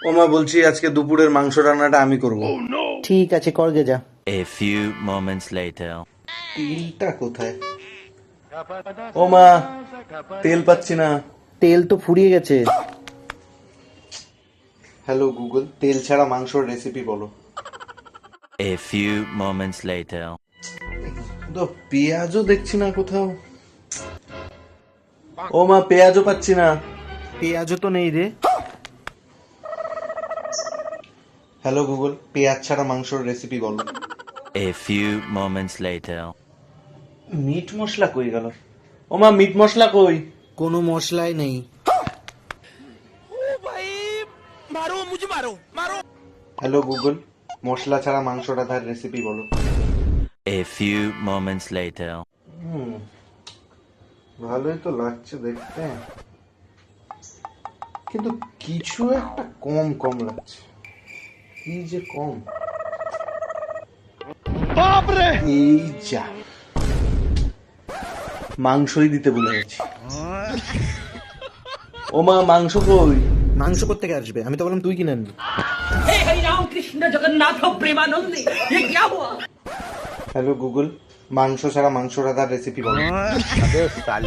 ও মা, বলছি আজকে দুপুরের মাংস রান্নাটা আমি করব। ঠিক আছে, করগে যা। A few moments later. তেলটা কোথায়? ও মা, তেল পাচ্ছি না। তেল তো ফুরিয়ে গেছে। হ্যালো গুগল, তেল ছাড়া মাংসর রেসিপি বলো। A few moments later. তো পেঁয়াজও দেখছি না কোথাও। ও মা, পেঁয়াজও পাচ্ছি না। পেঁয়াজও তো নেই রে। হ্যালো গুগল, পেঁয়াজ ছাড়া মাংসর রেসিপি বলো। A few moments later. Meat মশলা কই গেল? ও মা, মিট মশলা কই? কোনো মশলাই নেই। হ্যালো গুগল, মশলা ছাড়া মাংস রাঁধার রেসিপি বলো। A few moments later. ভালোই তো লাগছে দেখতে, কিন্তু কিছু একটা কম কম লাগছে। কি যে কম! এই যা, মাংসই দিতে ভুলে গেছি। ও মা, মাংস কই? মাংস কোত্থেকে আসবে? আমি তো বললাম তুই কিনে আনবি। हे हरि राम कृष्ण जगन्नाथ प्रेमानंद ये क्या हुआ। হ্যালো গুগল, মাংস ছাড়া মাংস রাঁধার রেসিপি বলো।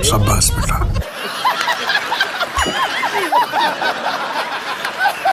शाबाश बेटा।